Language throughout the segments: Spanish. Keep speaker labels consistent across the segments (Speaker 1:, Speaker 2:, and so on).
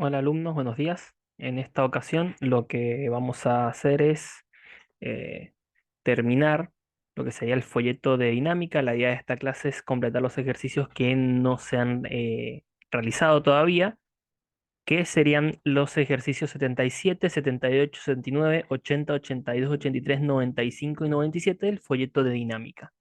Speaker 1: Hola alumnos, buenos días. En esta ocasión lo que vamos a hacer es eh, terminar lo que sería el folleto de dinámica. La idea de esta clase es completar los ejercicios que no se han realizado todavía, que serían los ejercicios 77, 78, 79, 80, 82, 83, 95 y 97 del folleto de dinámica.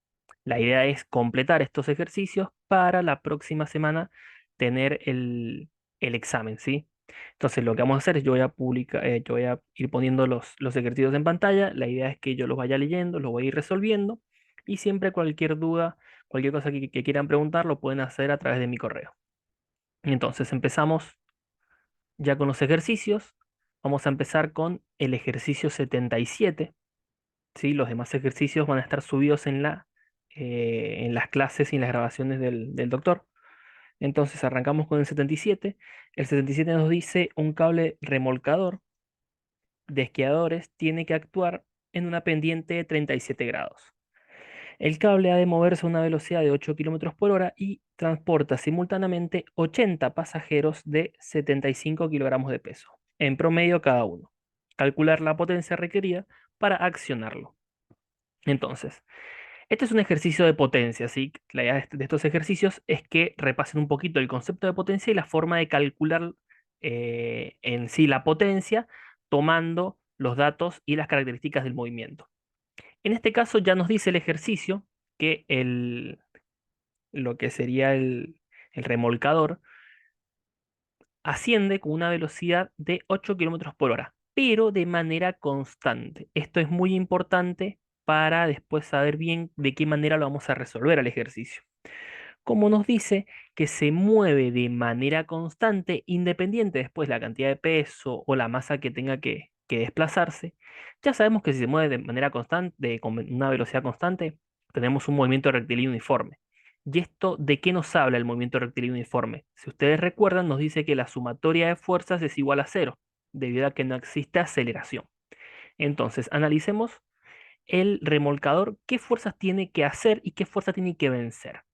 Speaker 1: La idea es completar estos ejercicios para la próxima semana tener el examen, ¿sí? Entonces lo que vamos a hacer es yo voy a ir poniendo los ejercicios en pantalla. La idea es que yo los vaya leyendo, los voy a ir resolviendo y siempre cualquier duda, cualquier cosa que quieran preguntar, lo pueden hacer a través de mi correo. Entonces empezamos ya con los ejercicios. Vamos a empezar con el ejercicio 77. ¿Sí? Los demás ejercicios van a estar subidos en las clases y en las grabaciones del doctor. Entonces arrancamos con el 77. El 77 nos dice un cable remolcador de esquiadores tiene que actuar en una pendiente de 37 grados. El cable ha de moverse a una velocidad de 8 kilómetros por hora y transporta simultáneamente 80 pasajeros de 75 kilogramos de peso, en promedio cada uno. Calcular la potencia requerida para accionarlo. Entonces, este es un ejercicio de potencia, ¿sí? La idea de estos ejercicios es que repasen un poquito el concepto de potencia y la forma de calcular en sí la potencia, tomando los datos y las características del movimiento. En este caso ya nos dice el ejercicio que lo que sería el remolcador asciende con una velocidad de 8 kilómetros por hora, pero de manera constante. Esto es muy importante para después saber bien de qué manera lo vamos a resolver al ejercicio. Como nos dice que se mueve de manera constante, independiente después la cantidad de peso o la masa que tenga que desplazarse, ya sabemos que si se mueve de manera constante, con una velocidad constante, tenemos un movimiento rectilíneo uniforme. ¿Y esto de qué nos habla el movimiento rectilíneo uniforme? Si ustedes recuerdan, nos dice que la sumatoria de fuerzas es igual a cero, debido a que no existe aceleración. Entonces, analicemos el remolcador, qué fuerzas tiene que hacer y qué fuerzas tiene que vencer.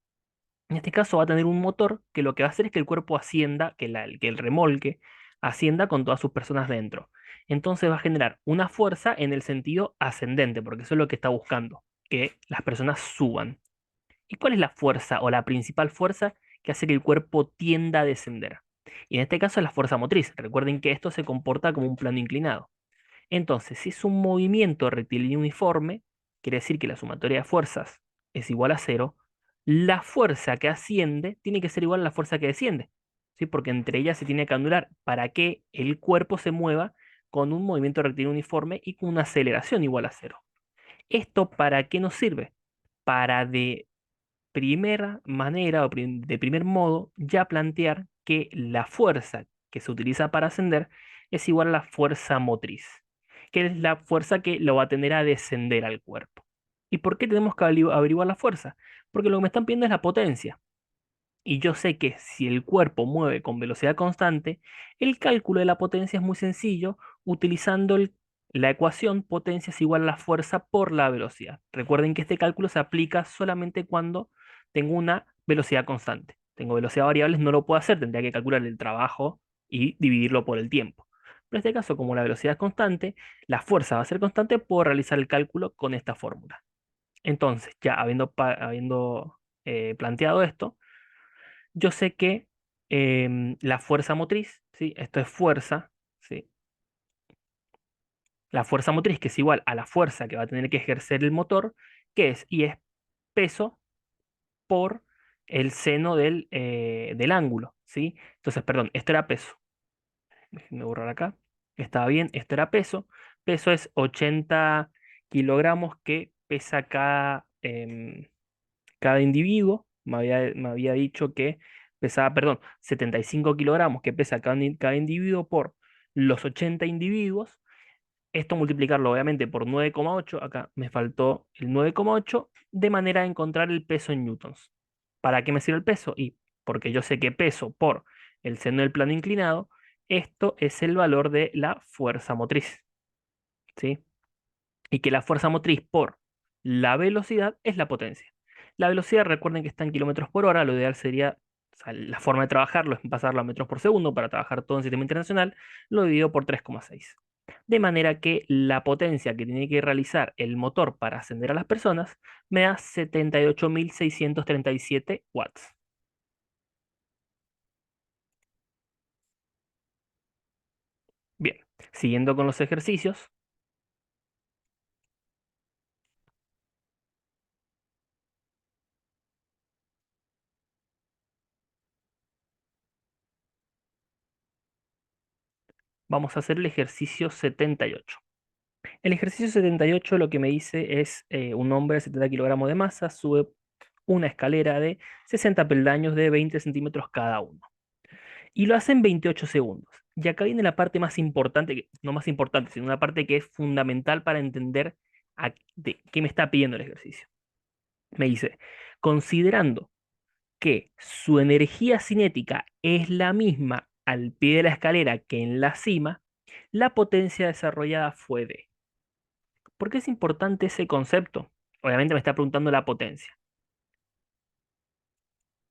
Speaker 1: En este caso va a tener un motor que lo que va a hacer es que el cuerpo ascienda, que el remolque ascienda con todas sus personas dentro. Entonces va a generar una fuerza en el sentido ascendente, porque eso es lo que está buscando, que las personas suban. ¿Y cuál es la fuerza o la principal fuerza que hace que el cuerpo tienda a descender? Y en este caso es la fuerza motriz. Recuerden que esto se comporta como un plano inclinado. Entonces, si es un movimiento rectilíneo uniforme, quiere decir que la sumatoria de fuerzas es igual a cero, la fuerza que asciende tiene que ser igual a la fuerza que desciende, ¿sí? Porque entre ellas se tiene que anular para que el cuerpo se mueva con un movimiento rectilíneo uniforme y con una aceleración igual a cero. ¿Esto para qué nos sirve? Para de primera manera de primer modo ya plantear que la fuerza que se utiliza para ascender es igual a la fuerza motriz, que es la fuerza que lo va a tener a descender al cuerpo. ¿Y por qué tenemos que averiguar la fuerza? Porque lo que me están pidiendo es la potencia. Y yo sé que si el cuerpo mueve con velocidad constante, el cálculo de la potencia es muy sencillo utilizando la ecuación potencia es igual a la fuerza por la velocidad. Recuerden que este cálculo se aplica solamente cuando tengo una velocidad constante. Tengo velocidad variables, no lo puedo hacer, tendría que calcular el trabajo y dividirlo por el tiempo. Pero en este caso, como la velocidad es constante, la fuerza va a ser constante, puedo realizar el cálculo con esta fórmula. Entonces, ya habiendo planteado esto, yo sé que la fuerza motriz, ¿sí? Esto es fuerza, ¿sí? La fuerza motriz que es igual a la fuerza que va a tener que ejercer el motor, que es, y es peso por el seno del ángulo, ¿sí? Entonces, perdón, esto era peso. Déjenme borrar acá. Estaba bien, esto era peso. Peso es 80 kilogramos que pesa cada individuo. Me había dicho que pesaba, perdón, 75 kilogramos que pesa cada individuo por los 80 individuos. Esto multiplicarlo obviamente por 9,8, acá me faltó el 9,8, de manera a encontrar el peso en newtons. ¿Para qué me sirve el peso? Y porque yo sé que peso por el seno del plano inclinado, esto es el valor de la fuerza motriz, ¿sí? Y que la fuerza motriz por la velocidad es la potencia. La velocidad, recuerden que está en kilómetros por hora, lo ideal sería O sea, la forma de trabajarlo es pasarlo a metros por segundo para trabajar todo en sistema internacional, lo divido por 3,6. De manera que la potencia que tiene que realizar el motor para ascender a las personas me da 78.637 watts. Bien, siguiendo con los ejercicios, vamos a hacer el ejercicio 78. El ejercicio 78 lo que me dice es un hombre de 70 kilogramos de masa sube una escalera de 60 peldaños de 20 centímetros cada uno. Y lo hace en 28 segundos. Y acá viene la parte más importante, no más importante, sino una parte que es fundamental para entender de qué me está pidiendo el ejercicio. Me dice, considerando que su energía cinética es la misma al pie de la escalera que en la cima, la potencia desarrollada fue de. ¿Por qué es importante ese concepto? Obviamente me está preguntando la potencia.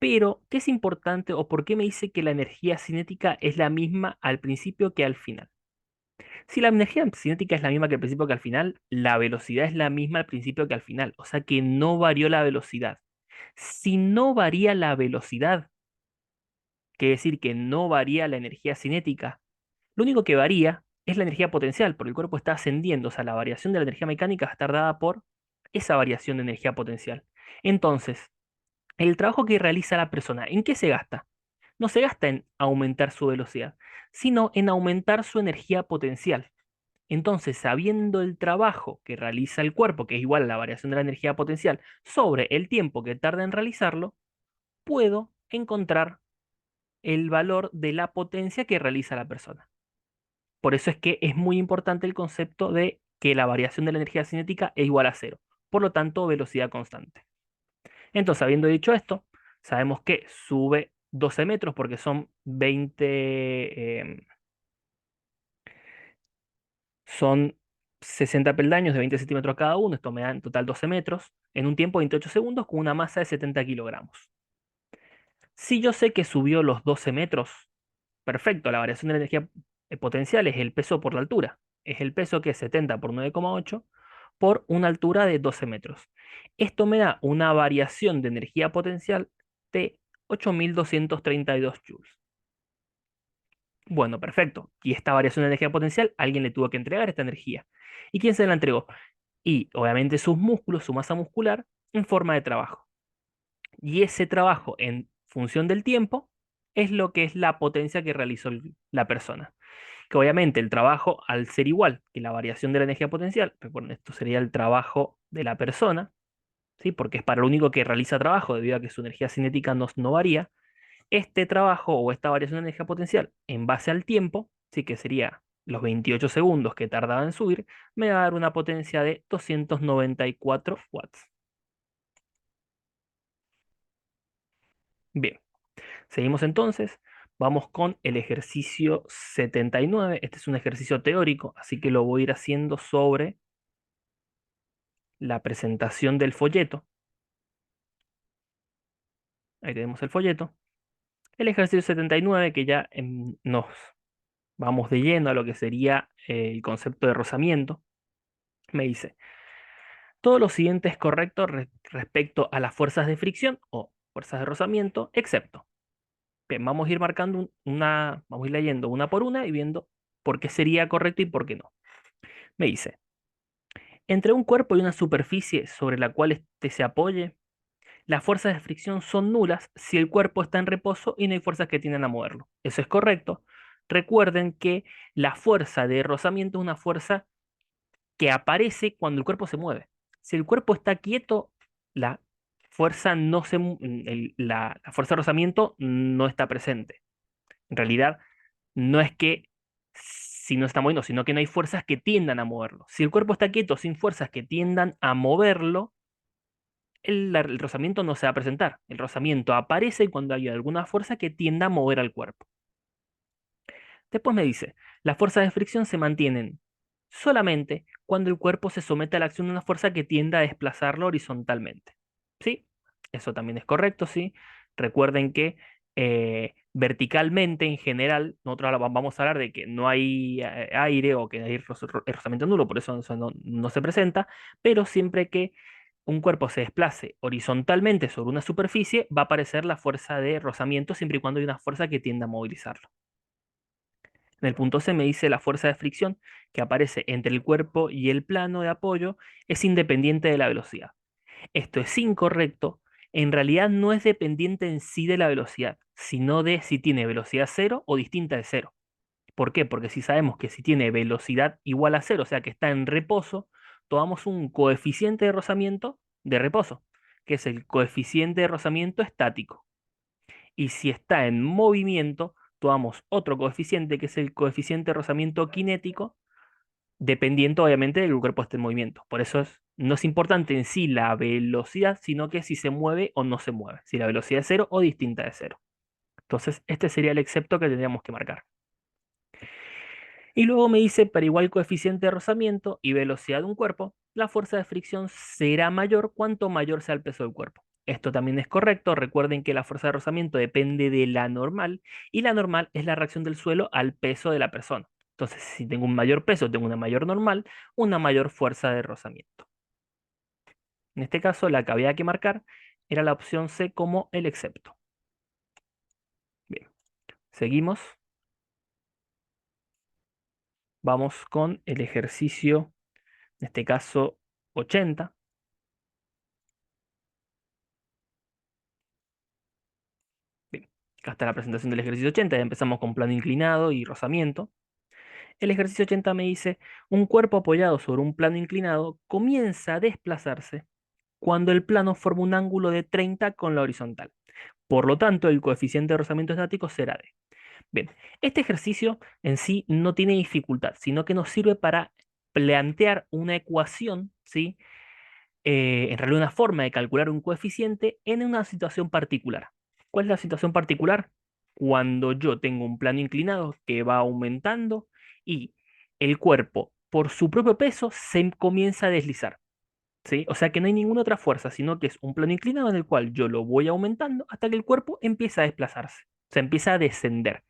Speaker 1: Pero, ¿qué es importante o por qué me dice que la energía cinética es la misma al principio que al final? Si la energía cinética es la misma que al principio que al final, la velocidad es la misma al principio que al final. O sea que no varió la velocidad. Si no varía la velocidad, quiere decir que no varía la energía cinética, lo único que varía es la energía potencial, porque el cuerpo está ascendiendo. O sea, la variación de la energía mecánica va a estar dada por esa variación de energía potencial. Entonces, el trabajo que realiza la persona, ¿en qué se gasta? No se gasta en aumentar su velocidad, sino en aumentar su energía potencial. Entonces, sabiendo el trabajo que realiza el cuerpo, que es igual a la variación de la energía potencial, sobre el tiempo que tarda en realizarlo, puedo encontrar el valor de la potencia que realiza la persona. Por eso es que es muy importante el concepto de que la variación de la energía cinética es igual a cero. Por lo tanto, velocidad constante. Entonces, habiendo dicho esto, sabemos que sube 12 metros porque son 20, son 60 peldaños de 20 centímetros cada uno. Esto me da en total 12 metros en un tiempo de 28 segundos con una masa de 70 kilogramos. Si yo sé que subió los 12 metros, perfecto, la variación de la energía potencial es el peso por la altura. Es el peso que es 70 por 9,8 por una altura de 12 metros. Esto me da una variación de energía potencial de 8.232 joules. Bueno, perfecto. Y esta variación de energía potencial, alguien le tuvo que entregar esta energía. ¿Y quién se la entregó? Y obviamente sus músculos, su masa muscular, en forma de trabajo. Y ese trabajo en función del tiempo es lo que es la potencia que realizó la persona. Que obviamente el trabajo, al ser igual que la variación de la energía potencial, recuerden, esto sería el trabajo de la persona, ¿sí? Porque es para lo único que realiza trabajo, debido a que su energía cinética no varía. Este trabajo o esta variación de energía potencial en base al tiempo, sí que sería los 28 segundos que tardaba en subir, me va a dar una potencia de 294 watts. Bien, seguimos entonces. Vamos con el ejercicio 79. Este es un ejercicio teórico, así que lo voy a ir haciendo sobre la presentación del folleto. Ahí tenemos el folleto. El ejercicio 79, que ya nos vamos de lleno a lo que sería el concepto de rozamiento, me dice, todo lo siguiente es correcto respecto a las fuerzas de fricción o fuerzas de rozamiento, excepto. Bien, vamos a ir marcando vamos a ir leyendo una por una y viendo por qué sería correcto y por qué no. Me dice, entre un cuerpo y una superficie sobre la cual éste se apoye, las fuerzas de fricción son nulas si el cuerpo está en reposo y no hay fuerzas que tienden a moverlo. Eso es correcto. Recuerden que la fuerza de rozamiento es una fuerza que aparece cuando el cuerpo se mueve. Si el cuerpo está quieto, la fuerza no se, mu- la fuerza de rozamiento no está presente. En realidad, no es que si no está moviendo, sino que no hay fuerzas que tiendan a moverlo. Si el cuerpo está quieto sin fuerzas que tiendan a moverlo, el rozamiento no se va a presentar. El rozamiento aparece cuando hay alguna fuerza que tienda a mover al cuerpo. Después me dice, las fuerzas de fricción se mantienen solamente cuando el cuerpo se somete a la acción de una fuerza que tienda a desplazarlo horizontalmente. ¿Sí? Eso también es correcto, ¿sí? Recuerden que verticalmente en general, nosotros ahora vamos a hablar de que no hay aire o que hay rozamiento nulo, por eso no se presenta, pero siempre que un cuerpo se desplace horizontalmente sobre una superficie, va a aparecer la fuerza de rozamiento siempre y cuando hay una fuerza que tienda a movilizarlo. En el punto C me dice la fuerza de fricción que aparece entre el cuerpo y el plano de apoyo es independiente de la velocidad. Esto es incorrecto. En realidad no es dependiente en sí de la velocidad, sino de si tiene velocidad cero o distinta de cero. ¿Por qué? Porque si sabemos que si tiene velocidad igual a cero, o sea que está en reposo, tomamos un coeficiente de rozamiento de reposo, que es el coeficiente de rozamiento estático. Y si está en movimiento, tomamos otro coeficiente, que es el coeficiente de rozamiento cinético, dependiendo obviamente del cuerpo esté en movimiento. Por eso no es importante en sí la velocidad, sino que si se mueve o no se mueve, si la velocidad es cero o distinta de cero. Entonces, este sería el excepto que tendríamos que marcar. Y luego me dice, para igual coeficiente de rozamiento y velocidad de un cuerpo, la fuerza de fricción será mayor cuanto mayor sea el peso del cuerpo. Esto también es correcto. Recuerden que la fuerza de rozamiento depende de la normal y la normal es la reacción del suelo al peso de la persona. Entonces, si tengo un mayor peso, tengo una mayor normal, una mayor fuerza de rozamiento. En este caso, la que había que marcar era la opción C como el excepto. Bien, seguimos. Vamos con el ejercicio, en este caso 80. Bien, acá está la presentación del ejercicio 80. Ya empezamos con plano inclinado y rozamiento. El ejercicio 80 me dice, un cuerpo apoyado sobre un plano inclinado comienza a desplazarse cuando el plano forma un ángulo de 30 con la horizontal. Por lo tanto, el coeficiente de rozamiento estático será de. Bien, este ejercicio en sí no tiene dificultad, sino que nos sirve para plantear una ecuación, ¿sí? En realidad una forma de calcular un coeficiente en una situación particular. ¿Cuál es la situación particular? Cuando yo tengo un plano inclinado que va aumentando y el cuerpo, por su propio peso, se comienza a deslizar. ¿Sí? O sea que no hay ninguna otra fuerza, sino que es un plano inclinado en el cual yo lo voy aumentando hasta que el cuerpo empieza a desplazarse, se empieza a descender.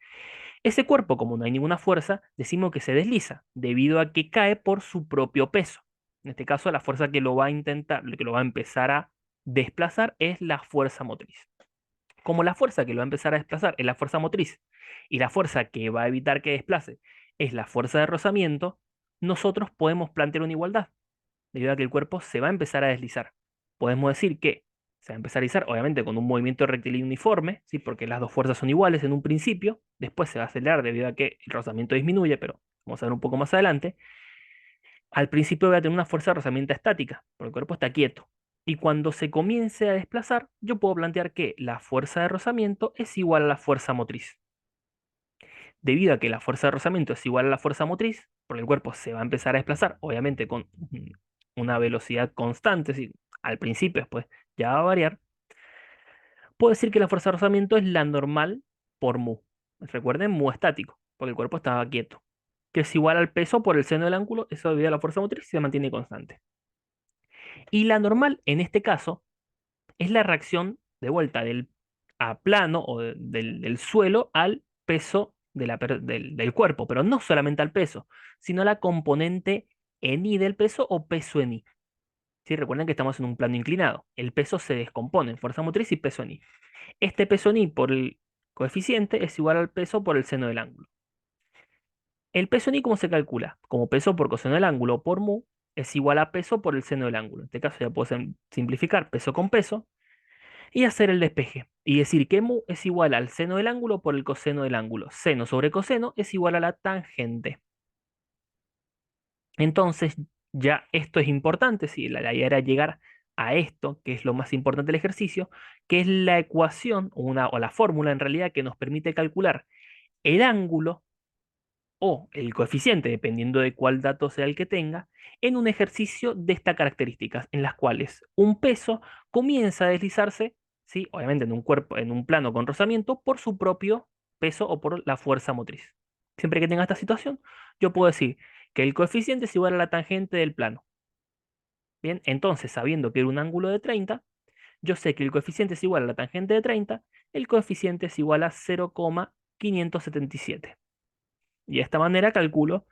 Speaker 1: Ese cuerpo, como no hay ninguna fuerza, decimos que se desliza, debido a que cae por su propio peso. En este caso, la fuerza que lo va a intentar, que lo va a empezar a desplazar es la fuerza motriz. Como la fuerza que lo va a empezar a desplazar es la fuerza motriz y la fuerza que va a evitar que desplace es la fuerza de rozamiento, nosotros podemos plantear una igualdad, debido a que el cuerpo se va a empezar a deslizar. Podemos decir que se va a empezar a deslizar, obviamente con un movimiento rectilíneo uniforme, ¿sí? Porque las dos fuerzas son iguales en un principio, después se va a acelerar debido a que el rozamiento disminuye, pero vamos a ver un poco más adelante. Al principio voy a tener una fuerza de rozamiento estática, porque el cuerpo está quieto. Y cuando se comience a desplazar, yo puedo plantear que la fuerza de rozamiento es igual a la fuerza motriz. Debido a que la fuerza de rozamiento es igual a la fuerza motriz, porque el cuerpo se va a empezar a desplazar, obviamente con una velocidad constante, ¿sí? Al principio, después ya va a variar, puedo decir que la fuerza de rozamiento es la normal por mu. Recuerden, mu estático, porque el cuerpo estaba quieto, que es igual al peso por el seno del ángulo, eso debido a la fuerza motriz se mantiene constante. Y la normal, en este caso, es la reacción de vuelta del a plano o del suelo al peso del cuerpo, pero no solamente al peso, sino a la componente en i del peso o peso en i. ¿Sí? Recuerden que estamos en un plano inclinado. El peso se descompone en fuerza motriz y peso en i. Este peso en i por el coeficiente es igual al peso por el seno del ángulo. El peso en i, ¿cómo se calcula? Como peso por coseno del ángulo por mu es igual a peso por el seno del ángulo. En este caso ya puedo simplificar peso con peso y hacer el despeje. Y decir que mu es igual al seno del ángulo por el coseno del ángulo. Seno sobre coseno es igual a la tangente. Entonces, ya esto es importante, si la idea era llegar a esto, que es lo más importante del ejercicio, que es la ecuación o la fórmula en realidad que nos permite calcular el ángulo o el coeficiente, dependiendo de cuál dato sea el que tenga, en un ejercicio de estas características, en las cuales un peso comienza a deslizarse, ¿sí? Obviamente en un cuerpo, en un plano con rozamiento, por su propio peso o por la fuerza motriz. Siempre que tenga esta situación, yo puedo decir que el coeficiente es igual a la tangente del plano. Bien, entonces, sabiendo que era un ángulo de 30, Yo sé que el coeficiente es igual a la tangente de 30, el coeficiente es igual a 0,577. Y de esta manera calculo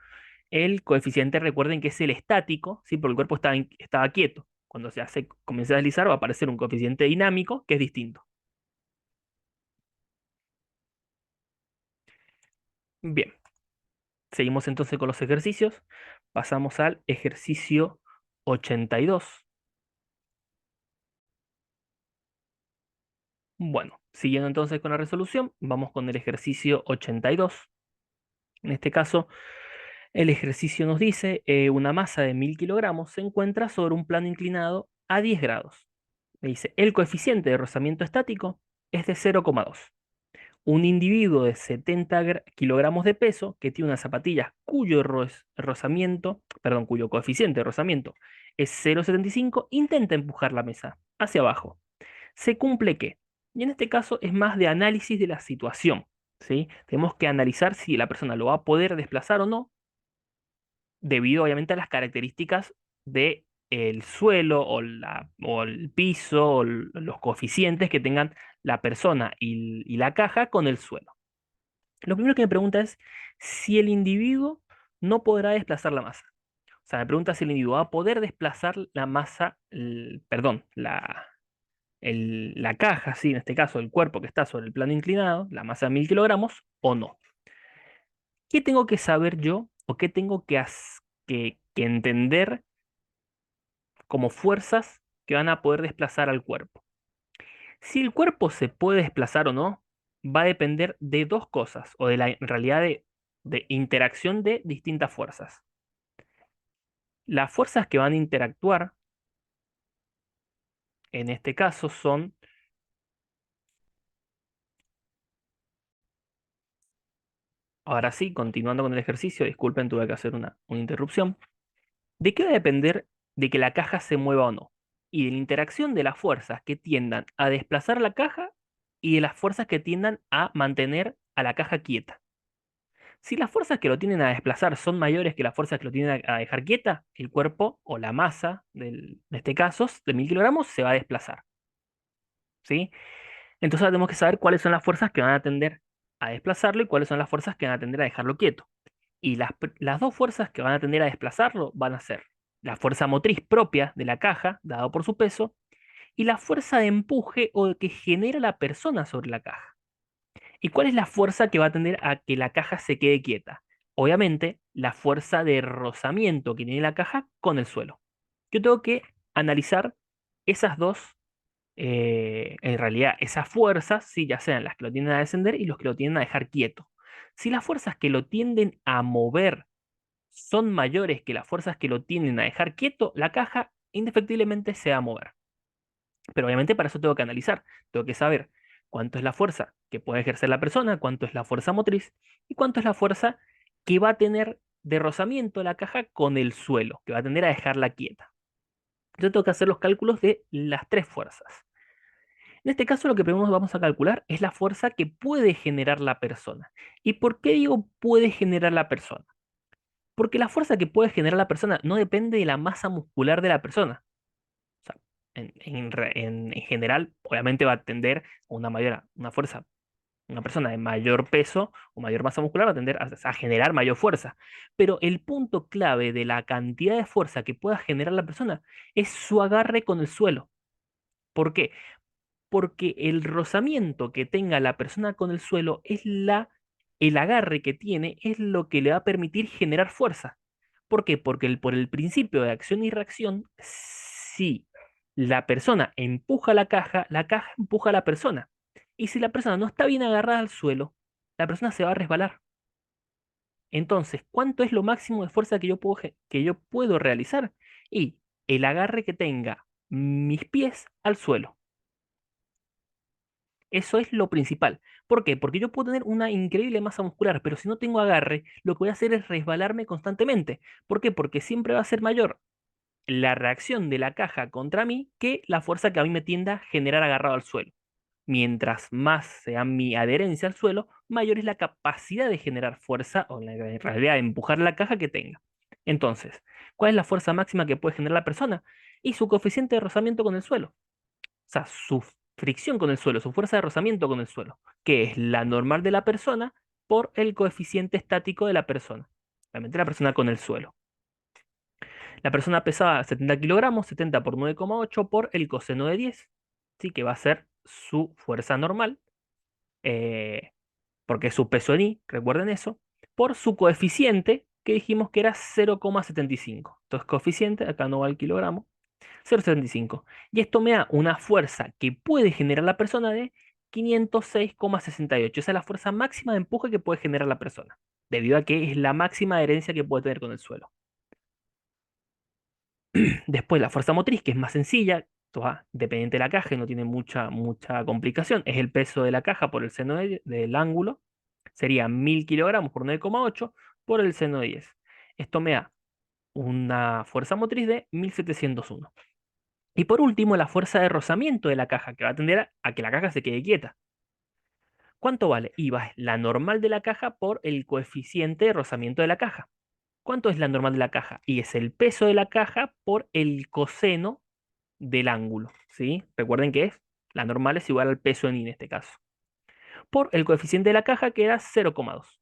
Speaker 1: el coeficiente, recuerden que es el estático, ¿sí? Porque el cuerpo estaba quieto. Cuando comienza a deslizar va a aparecer un coeficiente dinámico que es distinto. Bien, seguimos entonces con los ejercicios. Pasamos al ejercicio 82. Bueno, siguiendo entonces con la resolución, vamos con el ejercicio 82. En este caso, el ejercicio nos dice, una masa de 1000 kilogramos se encuentra sobre un plano inclinado a 10 grados. Me dice, el coeficiente de rozamiento estático es de 0,2. Un individuo de 70 kilogramos de peso que tiene unas zapatillas cuyo coeficiente de rozamiento es 0,75, intenta empujar la mesa hacia abajo. ¿Se cumple qué? Y en este caso es más de análisis de la situación, ¿sí? Tenemos que analizar si la persona lo va a poder desplazar o no, debido obviamente a las características de el suelo o el piso o los coeficientes que tengan la persona y la caja con el suelo. Lo primero que me pregunta es si el individuo no podrá desplazar la masa. O sea, me pregunta si el individuo va a poder desplazar la masa, perdón, la caja, sí, en este caso el cuerpo que está sobre el plano inclinado, la masa de 1000 kilogramos o no. ¿Qué tengo que saber yo o qué tengo que entender como fuerzas que van a poder desplazar al cuerpo? Si el cuerpo se puede desplazar o no, va a depender de dos cosas, o de la en realidad de interacción de distintas fuerzas. Las fuerzas que van a interactuar, en este caso, son, ahora sí, continuando con el ejercicio, disculpen, tuve que hacer una interrupción. ¿De qué va a depender de que la caja se mueva o no? Y de la interacción de las fuerzas que tiendan a desplazar la caja y de las fuerzas que tiendan a mantener a la caja quieta. Si las fuerzas que lo tienden a desplazar son mayores que las fuerzas que lo tienden a dejar quieta, el cuerpo o la masa, en este caso, de 1000 kilogramos, se va a desplazar. ¿Sí? Entonces ahora tenemos que saber cuáles son las fuerzas que van a tender a desplazarlo y cuáles son las fuerzas que van a tender a dejarlo quieto. Y las dos fuerzas que van a tender a desplazarlo van a ser la fuerza motriz propia de la caja, dado por su peso, y la fuerza de empuje o que genera la persona sobre la caja. ¿Y cuál es la fuerza que va a tender a que la caja se quede quieta? Obviamente, la fuerza de rozamiento que tiene la caja con el suelo. Yo tengo que analizar esas dos, en realidad, esas fuerzas, sí, ya sean las que lo tienden a descender y los que lo tienden a dejar quieto. Si las fuerzas que lo tienden a mover son mayores que las fuerzas que lo tienden a dejar quieto, la caja indefectiblemente se va a mover. Pero obviamente para eso tengo que analizar, tengo que saber cuánto es la fuerza que puede ejercer la persona, cuánto es la fuerza motriz y cuánto es la fuerza que va a tener de rozamiento la caja con el suelo, que va a tender a dejarla quieta. Yo tengo que hacer los cálculos de las tres fuerzas. En este caso lo que primero vamos a calcular es la fuerza que puede generar la persona. ¿Y por qué digo puede generar la persona? Porque la fuerza que puede generar la persona no depende de la masa muscular de la persona. O sea, en general, obviamente va a tender a una fuerza, una persona de mayor peso o mayor masa muscular va a tender a generar mayor fuerza. Pero el punto clave de la cantidad de fuerza que pueda generar la persona es su agarre con el suelo. ¿Por qué? Porque el rozamiento que tenga la persona con el suelo el agarre que tiene es lo que le va a permitir generar fuerza. ¿Por qué? Porque por el principio de acción y reacción, si la persona empuja la caja empuja a la persona. Y si la persona no está bien agarrada al suelo, la persona se va a resbalar. Entonces, ¿cuánto es lo máximo de fuerza que yo puedo realizar? Y el agarre que tenga mis pies al suelo. Eso es lo principal. ¿Por qué? Porque yo puedo tener una increíble masa muscular, pero si no tengo agarre, lo que voy a hacer es resbalarme constantemente. ¿Por qué? Porque siempre va a ser mayor la reacción de la caja contra mí que la fuerza que a mí me tienda a generar agarrado al suelo. Mientras más sea mi adherencia al suelo, mayor es la capacidad de generar fuerza o en realidad de empujar la caja que tenga. Entonces, ¿cuál es la fuerza máxima que puede generar la persona? Y su coeficiente de rozamiento con el suelo. sea, su fricción con el suelo, su fuerza de rozamiento con el suelo, que es la normal de la persona por el coeficiente estático de la persona. Obviamente la persona con el suelo. La persona pesaba 70 kilogramos, 70 por 9,8 por el coseno de 10, ¿sí? Que va a ser su fuerza normal, eh, porque es su peso en I, recuerden eso, por su coeficiente, que dijimos que era 0,75. Entonces, coeficiente, acá no va el kilogramo, 0,75. Y esto me da una fuerza que puede generar la persona de 506,68. Esa es la fuerza máxima de empuje que puede generar la persona, debido a que es la máxima adherencia que puede tener con el suelo. Después la fuerza motriz, que es más sencilla, esto va dependiente de la caja y no tiene mucha complicación, es el peso de la caja por el seno del ángulo. Sería 1000 kilogramos por 9,8 por el seno de 10. Esto me da una fuerza motriz de 1701. Y por último, la fuerza de rozamiento de la caja, que va a tender a que la caja se quede quieta. ¿Cuánto vale? Y va la normal de la caja por el coeficiente de rozamiento de la caja. ¿Cuánto es la normal de la caja? Y es el peso de la caja por el coseno del ángulo, ¿sí? Recuerden que la normal es igual al peso en I en este caso, por el coeficiente de la caja que era 0,2.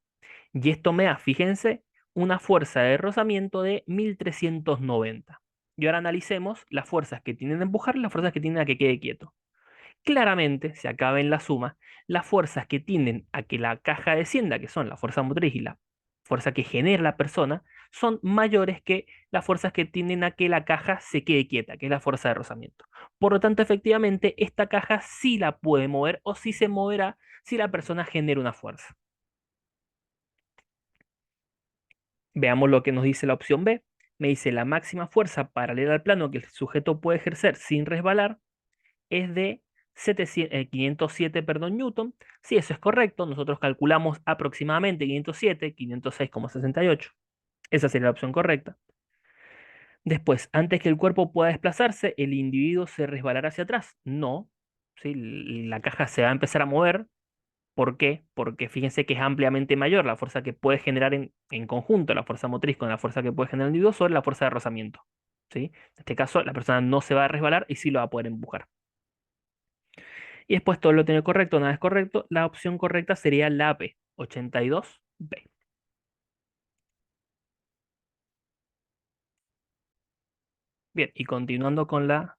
Speaker 1: Y esto me da, fíjense, una fuerza de rozamiento de 1390. Y ahora analicemos las fuerzas que tienen a empujar y las fuerzas que tienen a que quede quieto. Claramente, se acaba en la suma, las fuerzas que tienden a que la caja descienda, que son la fuerza motriz y la fuerza que genera la persona, son mayores que las fuerzas que tienden a que la caja se quede quieta, que es la fuerza de rozamiento. Por lo tanto, efectivamente, esta caja sí la puede mover o sí se moverá si la persona genera una fuerza. Veamos lo que nos dice la opción B. Me dice la máxima fuerza paralela al plano que el sujeto puede ejercer sin resbalar es de 507, perdón, newton. Si eso es correcto, nosotros calculamos aproximadamente 507, 506,68. Esa sería la opción correcta. Después, antes que el cuerpo pueda desplazarse, el individuo se resbalará hacia atrás. No, ¿sí? La caja se va a empezar a mover. ¿Por qué? Porque fíjense que es ampliamente mayor la fuerza que puede generar en conjunto la fuerza motriz con la fuerza que puede generar el individuo sobre la fuerza de rozamiento. ¿Sí? En este caso, la persona no se va a resbalar y sí lo va a poder empujar. Y después todo lo tiene correcto, nada es correcto. La opción correcta sería la B, 82B. Bien, y continuando con la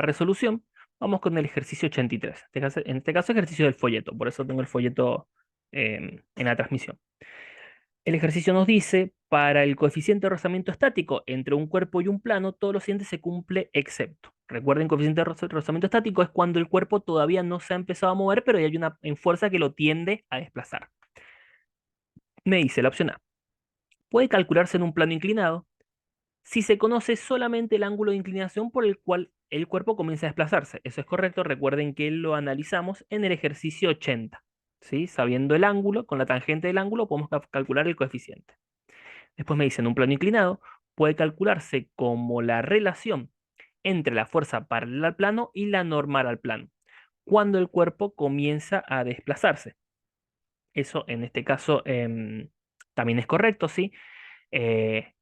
Speaker 1: resolución, vamos con el ejercicio 83. En este caso, ejercicio del folleto, por eso tengo el folleto en la transmisión. El ejercicio nos dice, para el coeficiente de rozamiento estático entre un cuerpo y un plano, todo lo siguiente se cumple excepto. Recuerden, coeficiente de rozamiento estático es cuando el cuerpo todavía no se ha empezado a mover, pero ya hay una en fuerza que lo tiende a desplazar. Me dice la opción A. Puede calcularse en un plano inclinado si se conoce solamente el ángulo de inclinación por el cual el cuerpo comienza a desplazarse. Eso es correcto. Recuerden que lo analizamos en el ejercicio 80. ¿Sí? Sabiendo el ángulo, con la tangente del ángulo podemos calcular el coeficiente. Después me dicen un plano inclinado puede calcularse como la relación entre la fuerza paralela al plano y la normal al plano, cuando el cuerpo comienza a desplazarse. Eso en este caso también es correcto, ¿sí? Eh,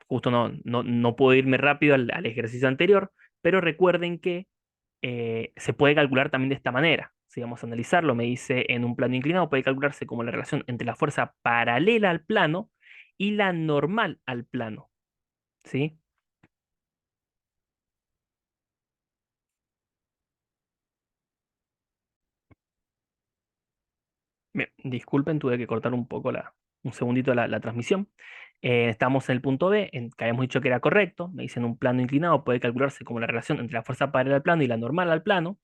Speaker 1: Justo no puedo irme rápido al ejercicio anterior, pero recuerden que se puede calcular también de esta manera. Si vamos a analizarlo, me dice en un plano inclinado puede calcularse como la relación entre la fuerza paralela al plano y la normal al plano, ¿sí? Bien, disculpen, tuve que cortar un poco un segundito la transmisión. Estamos en el punto B, en que habíamos dicho que era correcto. Me dicen un plano inclinado puede calcularse como la relación entre la fuerza paralela al plano y la normal al plano.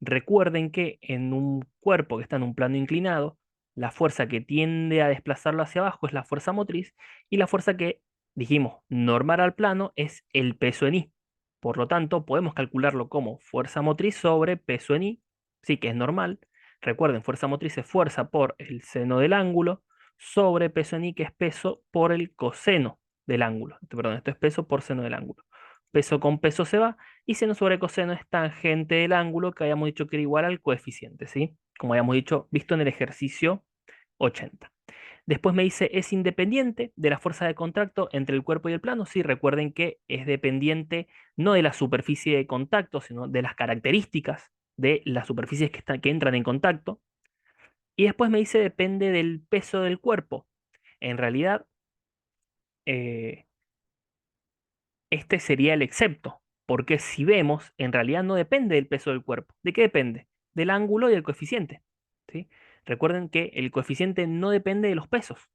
Speaker 1: Recuerden que en un cuerpo que está en un plano inclinado, la fuerza que tiende a desplazarlo hacia abajo es la fuerza motriz y la fuerza que dijimos normal al plano es el peso en I. Por lo tanto, podemos calcularlo como fuerza motriz sobre peso en I, sí que es normal. Recuerden, fuerza motriz es fuerza por el seno del ángulo sobre peso en I, que es peso por el coseno del ángulo. Perdón, esto es peso por seno del ángulo. Peso con peso se va y seno sobre coseno es tangente del ángulo que habíamos dicho que era igual al coeficiente, ¿sí? Como habíamos dicho, visto en el ejercicio 80. Después me dice, es independiente de la fuerza de contacto entre el cuerpo y el plano. Sí, recuerden que es dependiente no de la superficie de contacto, sino de las características de las superficies que entran en contacto. Y después me dice, depende del peso del cuerpo. En realidad, eh, este sería el excepto, porque si vemos, en realidad no depende del peso del cuerpo. ¿De qué depende? Del ángulo y del coeficiente. ¿Sí? Recuerden que el coeficiente no depende de los pesos.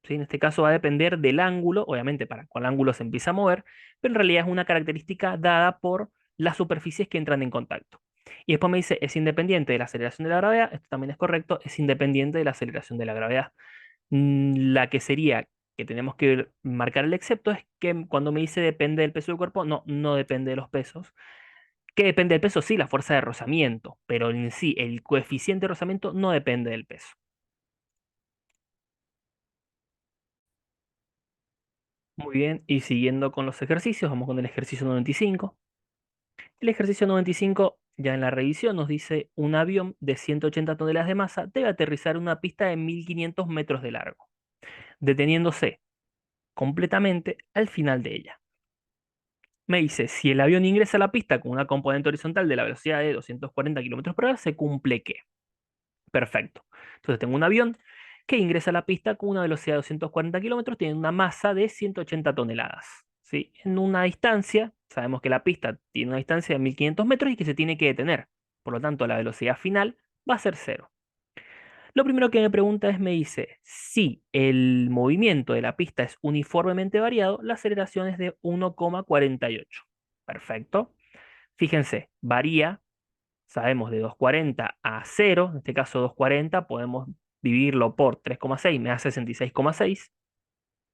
Speaker 1: ¿Sí? En este caso va a depender del ángulo, obviamente para cuál ángulo se empieza a mover, pero en realidad es una característica dada por las superficies que entran en contacto. Y después me dice, es independiente de la aceleración de la gravedad, esto también es correcto, es independiente de la aceleración de la gravedad. La que sería que tenemos que marcar el excepto es que cuando me dice depende del peso del cuerpo, no, no depende de los pesos. ¿Qué depende del peso? Sí, la fuerza de rozamiento, pero en sí el coeficiente de rozamiento no depende del peso. Muy bien, y siguiendo con los ejercicios, vamos con el ejercicio 95. El ejercicio 95, ya en la revisión, nos dice un avión de 180 toneladas de masa debe aterrizar en una pista de 1500 metros de largo, deteniéndose completamente al final de ella. Me dice, si el avión ingresa a la pista con una componente horizontal de la velocidad de 240 kilómetros por hora, ¿se cumple qué? Perfecto. Entonces tengo un avión que ingresa a la pista con una velocidad de 240 kilómetros, tiene una masa de 180 toneladas. ¿Sí? En una distancia, sabemos que la pista tiene una distancia de 1500 metros y que se tiene que detener. Por lo tanto, la velocidad final va a ser cero. Lo primero que me pregunta es, me dice, si el movimiento de la pista es uniformemente variado, la aceleración es de 1,48. Perfecto. Fíjense, varía, sabemos de 240 a 0, en este caso 240, podemos dividirlo por 3,6, me da 66,6,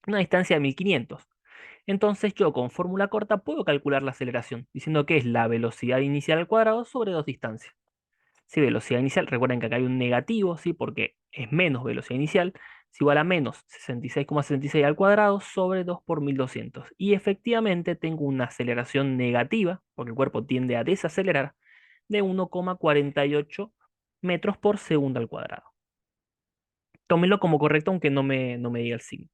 Speaker 1: una distancia de 1500. Entonces yo con fórmula corta puedo calcular la aceleración, diciendo que es la velocidad inicial al cuadrado sobre dos distancias. Si velocidad inicial, recuerden que acá hay un negativo, ¿sí? Porque es menos velocidad inicial, es igual a menos 66,66 al cuadrado sobre 2 por 1200. Y efectivamente tengo una aceleración negativa, porque el cuerpo tiende a desacelerar, de 1,48 metros por segundo al cuadrado. Tómenlo como correcto, aunque no me diga el signo.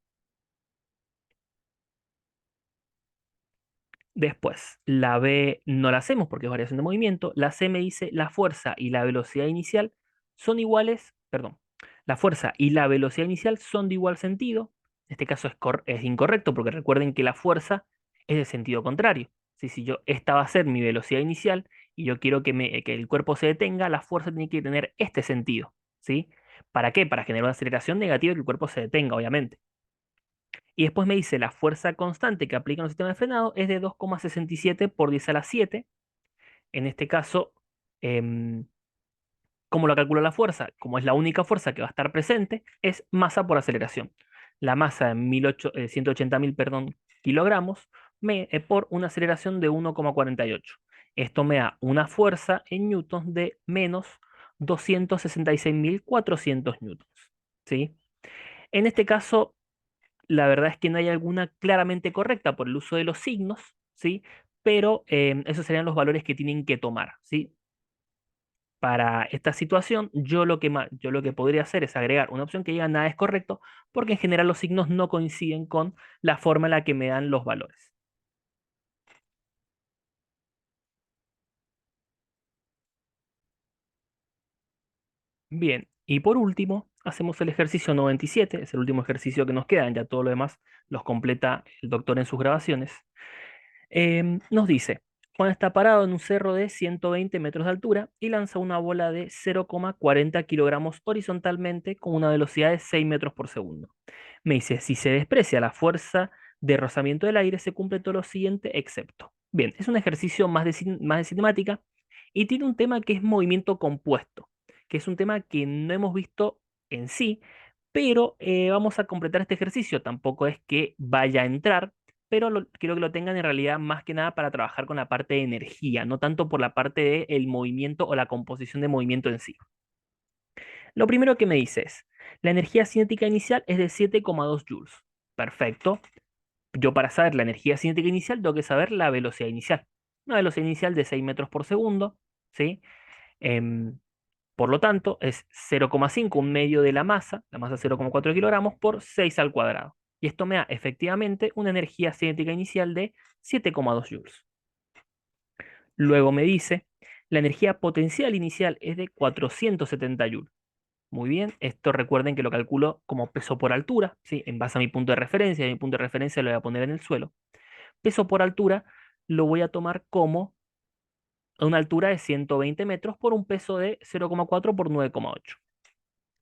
Speaker 1: Después, la B no la hacemos porque es variación de movimiento. La C me dice la fuerza y la velocidad inicial son iguales, perdón, la fuerza y la velocidad inicial son de igual sentido. En este caso es incorrecto porque recuerden que la fuerza es de sentido contrario. Si yo, esta va a ser mi velocidad inicial y yo quiero que el cuerpo se detenga, la fuerza tiene que tener este sentido. ¿Sí? ¿Para qué? Para generar una aceleración negativa y que el cuerpo se detenga, obviamente. Y después me dice la fuerza constante que aplica en el sistema de frenado es de 2,67 por 10 a la 7. En este caso, em, ¿cómo lo calcula la fuerza? Como es la única fuerza que va a estar presente, es masa por aceleración. La masa de 180.000, perdón, kilogramos por una aceleración de 1,48. Esto me da una fuerza en newtons de menos 266.400 newtons. ¿Sí? En este caso, la verdad es que no hay alguna claramente correcta por el uso de los signos, ¿sí? Pero esos serían los valores que tienen que tomar, ¿sí? Para esta situación, yo lo que podría hacer es agregar una opción que diga nada es correcto, porque en general los signos no coinciden con la forma en la que me dan los valores. Bien, y por último, hacemos el ejercicio 97, es el último ejercicio que nos queda, ya todo lo demás los completa el doctor en sus grabaciones. Nos dice, Juan está parado en un cerro de 120 metros de altura y lanza una bola de 0,40 kilogramos horizontalmente con una velocidad de 6 metros por segundo. Me dice, si se desprecia la fuerza de rozamiento del aire, se cumple todo lo siguiente excepto. Bien, es un ejercicio más de cinemática y tiene un tema que es movimiento compuesto, que es un tema que no hemos visto en sí, pero vamos a completar este ejercicio. Tampoco es que vaya a entrar, pero quiero que lo tengan en realidad más que nada para trabajar con la parte de energía, no tanto por la parte del movimiento o la composición de movimiento en sí. Lo primero que me dice es, la energía cinética inicial es de 7,2 joules. Perfecto. Yo para saber la energía cinética inicial tengo que saber la velocidad inicial. Una velocidad inicial de 6 metros por segundo, ¿sí? Em, Por lo tanto, es 0,5, un medio de la masa 0,4 kilogramos por 6 al cuadrado. Y esto me da efectivamente una energía cinética inicial de 7,2 joules. Luego me dice, la energía potencial inicial es de 470 joules. Muy bien, esto recuerden que lo calculo como peso por altura, ¿sí? En base a mi punto de referencia, y mi punto de referencia lo voy a poner en el suelo. Peso por altura lo voy a tomar como a una altura de 120 metros por un peso de 0,4 por 9,8.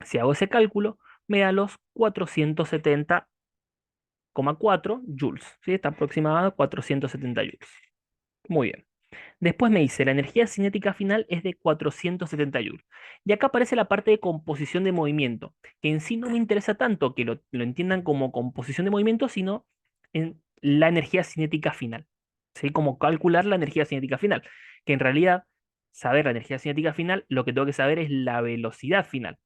Speaker 1: Si hago ese cálculo, me da los 470,4 joules, ¿sí? Está aproximado a 470 joules. Muy bien. Después me dice, la energía cinética final es de 470 joules. Y acá aparece la parte de composición de movimiento, que en sí no me interesa tanto que lo entiendan como composición de movimiento, sino en la energía cinética final. ¿Sí? Como calcular la energía cinética final. Que en realidad, saber la energía cinética final, lo que tengo que saber es la velocidad final.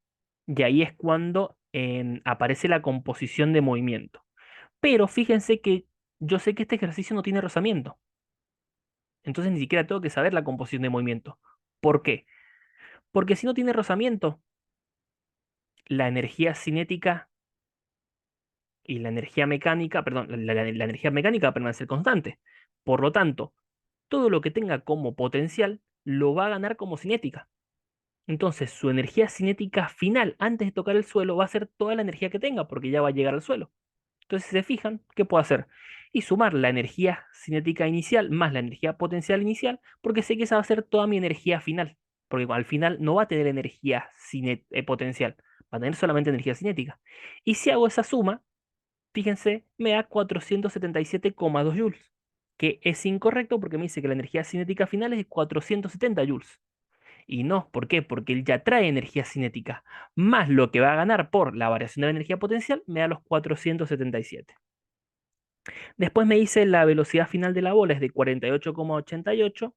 Speaker 1: Y ahí es cuando aparece la composición de movimiento. Pero fíjense que yo sé que este ejercicio no tiene rozamiento. Entonces ni siquiera tengo que saber la composición de movimiento. ¿Por qué? Porque si no tiene rozamiento, la energía cinética y la energía mecánica, perdón, la energía mecánica va a permanecer constante. Por lo tanto, todo lo que tenga como potencial lo va a ganar como cinética. Entonces, su energía cinética final antes de tocar el suelo va a ser toda la energía que tenga, porque ya va a llegar al suelo. Entonces, si se fijan, ¿qué puedo hacer? Y sumar la energía cinética inicial más la energía potencial inicial, porque sé que esa va a ser toda mi energía final. Porque al final no va a tener energía potencial, va a tener solamente energía cinética. Y si hago esa suma, fíjense, me da 477,2 joules, que es incorrecto porque me dice que la energía cinética final es de 470 joules. Y no, ¿por qué? Porque él ya trae energía cinética, más lo que va a ganar por la variación de la energía potencial, me da los 477. Después me dice la velocidad final de la bola es de 48,88,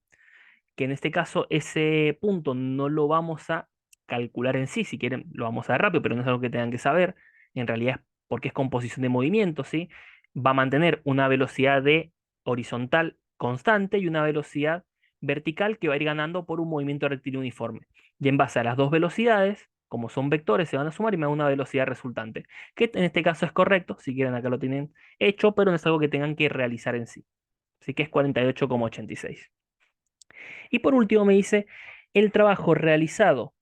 Speaker 1: que en este caso ese punto no lo vamos a calcular en sí, si quieren lo vamos a dar rápido, pero no es algo que tengan que saber, en realidad es porque es composición de movimiento, ¿sí? Va a mantener una velocidad de horizontal constante y una velocidad vertical que va a ir ganando por un movimiento rectilíneo uniforme. Y en base a las dos velocidades, como son vectores, se van a sumar y me da una velocidad resultante, que en este caso es correcto, si quieren acá lo tienen hecho, pero no es algo que tengan que realizar en sí. Así que es 48,86. Y por último me dice, el trabajo realizado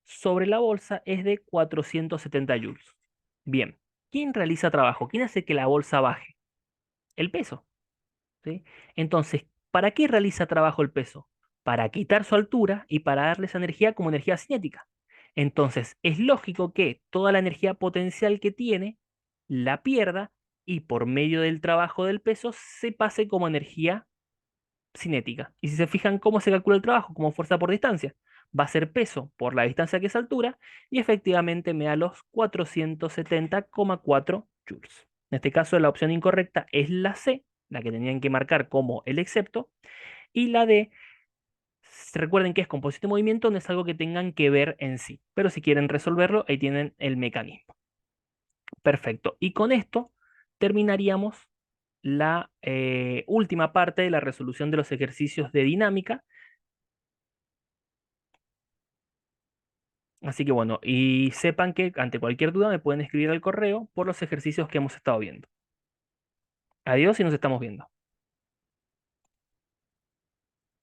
Speaker 1: sobre la bolsa es de 470 joules. Bien, ¿quién realiza trabajo? ¿Quién hace que la bolsa baje? El peso, ¿sí? Entonces, ¿para qué realiza trabajo el peso? Para quitar su altura y para darle esa energía como energía cinética. Entonces, es lógico que toda la energía potencial que tiene la pierda y por medio del trabajo del peso se pase como energía cinética. Y si se fijan cómo se calcula el trabajo, como fuerza por distancia, va a ser peso por la distancia que es altura y efectivamente me da los 470,4 joules. En este caso, la opción incorrecta es la C, la que tenían que marcar como el excepto, y la D, recuerden que es composición de movimiento, no es algo que tengan que ver en sí, pero si quieren resolverlo, ahí tienen el mecanismo. Perfecto. Y con esto terminaríamos la última parte de la resolución de los ejercicios de dinámica. Así que bueno, y sepan que ante cualquier duda me pueden escribir al correo por los ejercicios que hemos estado viendo. Adiós y nos estamos viendo.